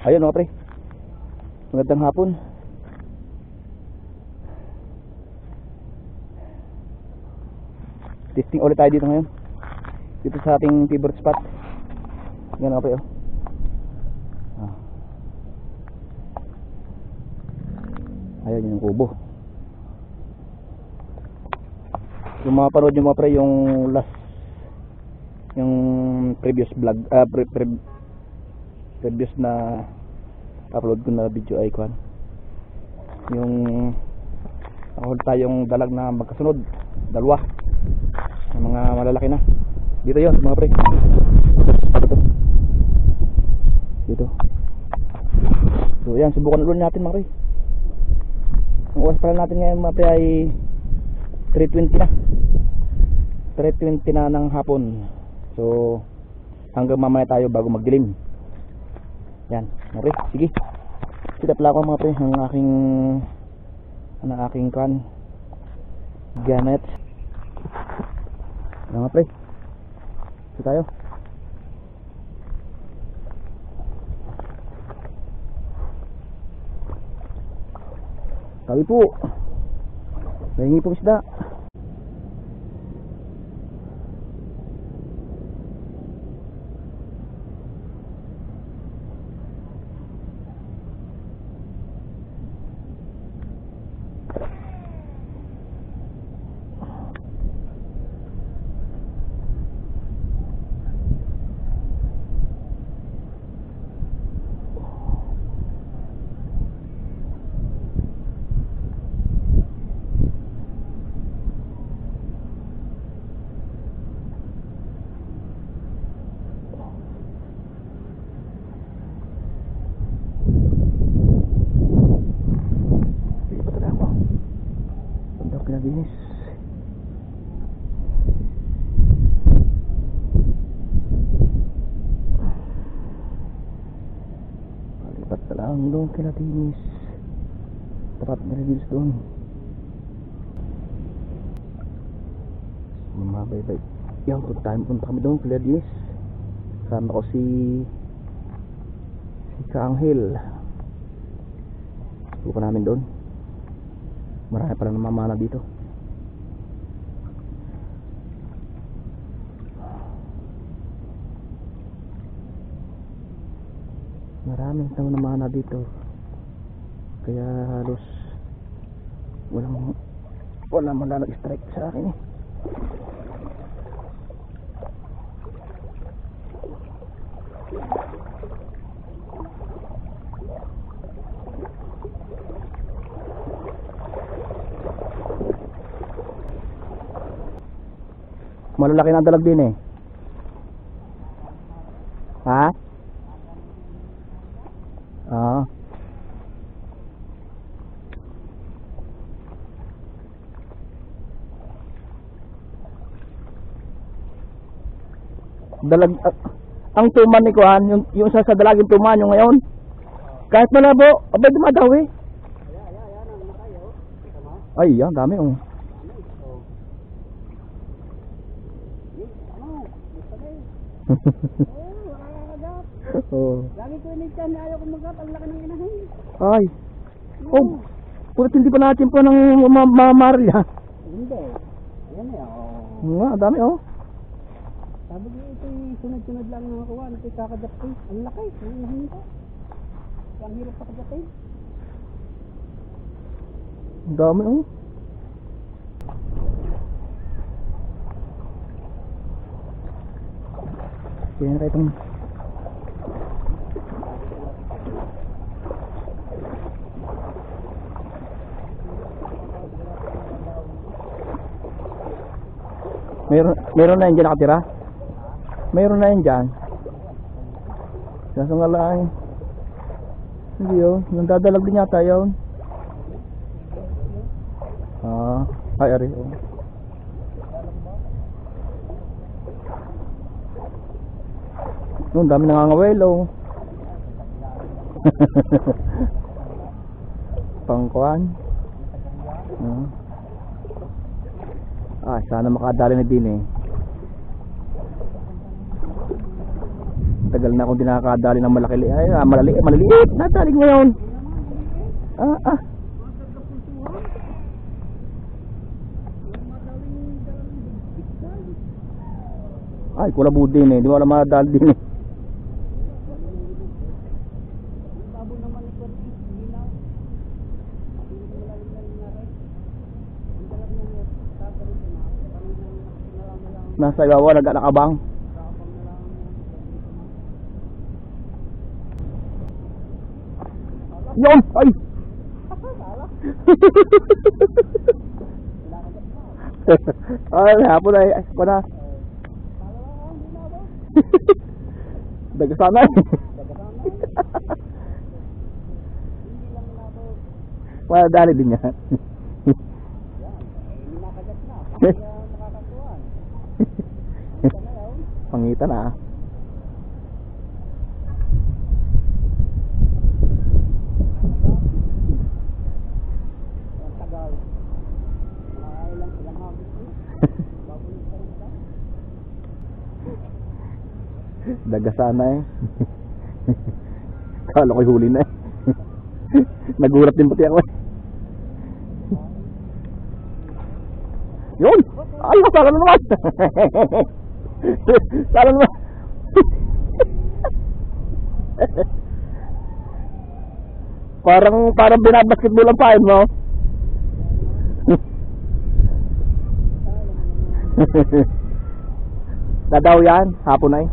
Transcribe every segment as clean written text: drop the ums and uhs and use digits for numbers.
Ayun mga pre, magandang hapon. Testing ulit tayo dito ngayon, dito sa ating favorite spot. Yan mga pre, oh. Ayun yung kubo. Yung mga panood nyo mga pre, yung last, yung previous vlog, previous na upload ko na video ay kwan, yung nakahuli tayong dalag na magkasunod, dalawa, yung mga malalaki na. Dito yun mga pre, dito. So yan, subukan ulit natin mga pre. Ang oras pala natin ngayon mga pre ay 3:20 na, 3:20 na ng hapon. So hanggang mamaya tayo bago magdilim. Yan mga pre, sige. Sit up lang ako mga pre, ang aking kan gamit. Yan mga pre, ito tayo. Tawi po, nahingi po isda. Pinadinis. Palipat na lang doon kinadinis. Tapat na rin doon. Mabaybay. Yan, punta kami doon kinadinis. Kasama ko si Kaanghel. Subukan namin doon. Marami pala namamana dito. Marami namamana dito. Kaya halos wala man lang nag-strike sa akin eh. Malalaki na dalag din eh. Ha? Ah. Dalag ang tuman ni Kuan, yung sa dalaging tuman yung ngayon. Kahit malabo, abay dumadawi. Ay, yan dami oh. Oh. Lagi ko inisyan na ayaw ko magat, ang laki ng inahin. Ay. Oh. Pulit hindi pa natin po ng mamarya. Hindi. Yan eh, oh. Nga, dami oh. Sabi ko ito sunod-sunod lang ng kawan, ito kakadapin. Ang laki, ang inahin ko. Ang hirap pakadapin. Ang dami oh. Kaya na itong meron na yun dyan nakatira? Meron na yun dyan? Kaso nga lang hindi yun, nandadalag din yata yun. Ay ari oh. Ang dami nangangawelo. Pangkuan. Sana makadali na din eh. tagal na akong di nakakadali ng maliliit. Nadali ngayon. Ay, kulabud din eh. Di mo alam madali din eh. Nasa ibabaw, nakabang. Yun! Ay! Ay, hapon ay. Ay, na. Dagasana eh. Madali din niya. Pangitan ah. Dagasana eh. Kala ko'y huli na eh. Nagurat din pati ako eh. Yun! Ay, masala na naman! Sala naman! Parang binabasketball ang pain mo. Dadaw yan, hapon na eh.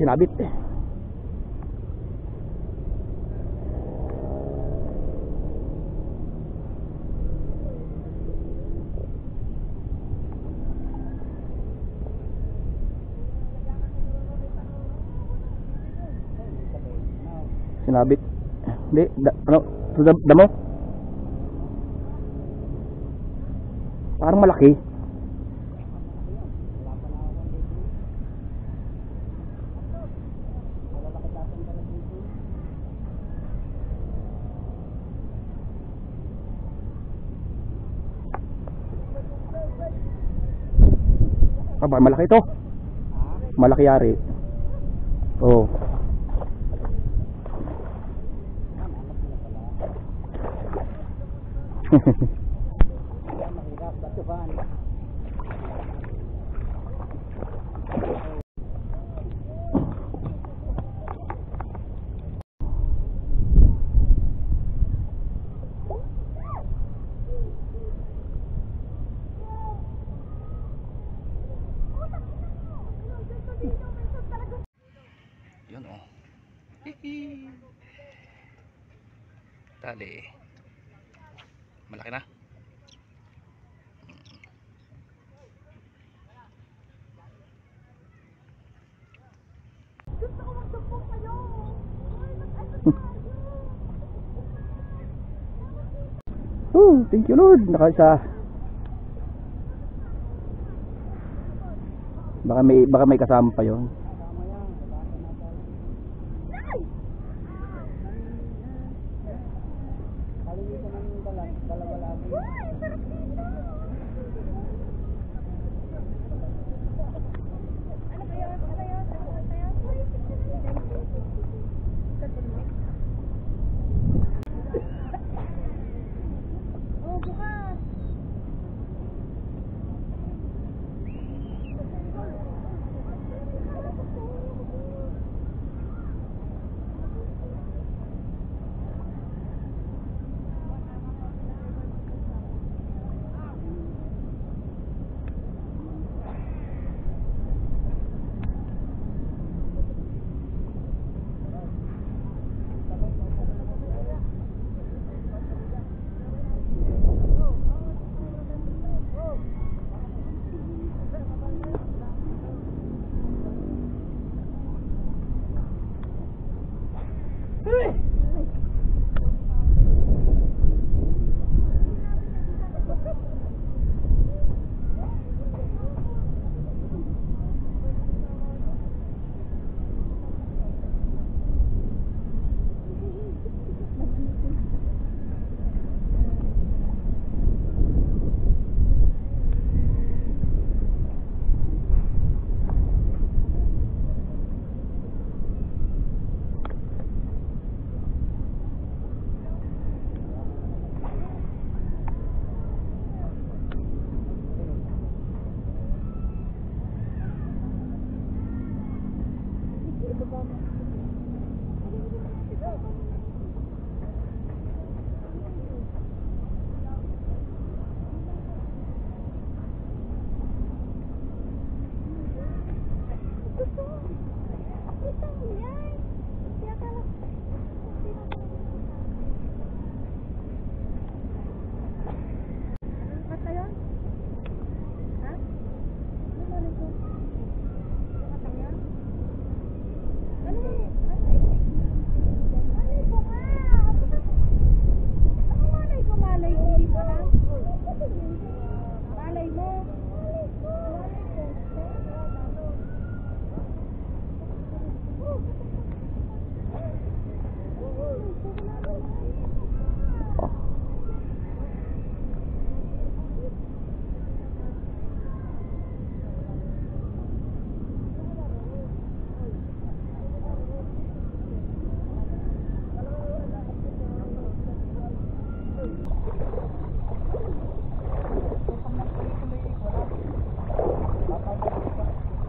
Sinabit eh. Sinabit. Hindi, ano, damo? Parang malaki. Aba, malaki ito. Malaki yari. Oh. Yun oh. Tali. Malaki na. Gusto ko magsumpong kayo. Oh, thank you Lord. Nakaisa. Baka may kasama pa 'yon.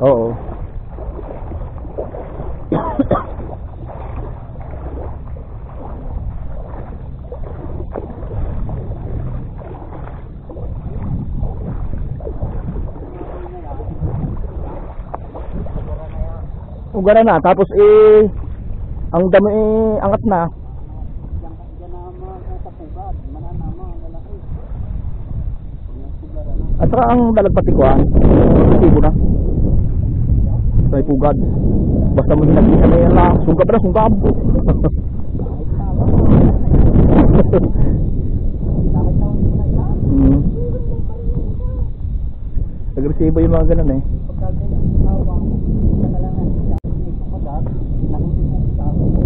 Oo. Ugara na, tapos ang dami angat na. Diyan na mga tapugad, mananama, lalaki. Nagpugara na. At saka ang dalagpatikuan, tibo na. May pugad. Basta mo hinagisa na yan lang. Sungkab na, sungkab. Bakit na hindi mo na ilan? Agresibo yung mga ganun eh. Pagkagaya, hawang, isa na lang na may kumagat, nahuli mo sa akin.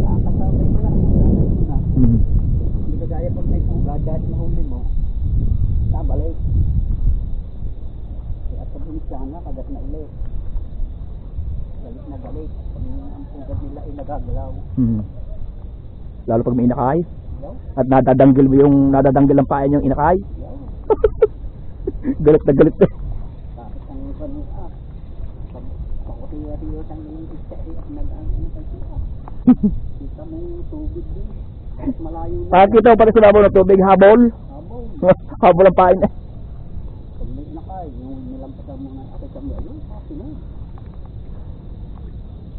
Nakakasabay mo lang, nakakasabay mo na. Hindi ka gaya pag may pugad, dahil nahuli mo, nabalik. Kaya pag umisya na, kagat na ulit. Galit na galit. Pag ang pugad nila ay nagagalaw. Lalo pag may inakay. Yaw, At nadadanggil mo yung nadadanggil ang pain yung inakay. yaw. Galit na galit na. Bakit ang panua? Pag pakutiwa-tiwa sang ilang isya at nag-ano kay siya. Kita mo yung tubig din. Kahit malayo na. Pakita mo pala sa babaw ng tubig, habol. Habol. Habol ang pain eh. Pag may nakay, yung nilampasan mo na ako kami, ayun, kasi na.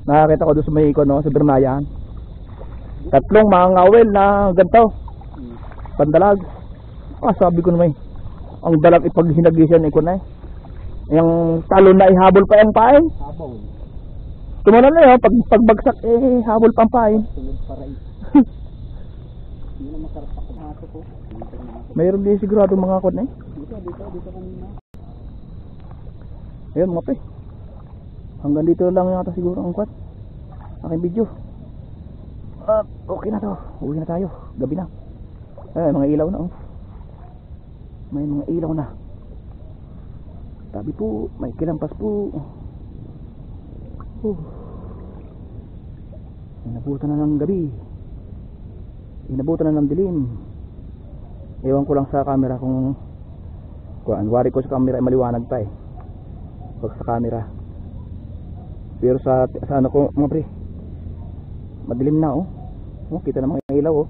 Nakakita ko doon sa may ikon, no, sa Bernayan. Tatlong mga ngawel na ganito. Pandalag. Sabi ko naman, ang dalag ipag hinagisan ikon eh. Yung talon na ihabol pa yung pain. Habol. Tumalan na yun, pagbagsak habol pa ang pain. Sunod para ito. Hindi na masarap ako maso ko. Mayroon din sigurado mga kon eh. Dito kanina. Ayun mga pre. Hanggang dito lang yata siguro ang kwat. Aking video. At okay na to. Uwi na tayo. Gabi na. Mga ilaw na oh. May mga ilaw na. Tabi po. May kilampas po. Inabutan na ng gabi. Inabutan na ng dilim. Ewan ko lang sa camera kung wari ko sa camera ay maliwanag pa eh. Pag sa camera. Pero sa ano ko mga pre, madilim na oh. Kita na mga ilaw oh.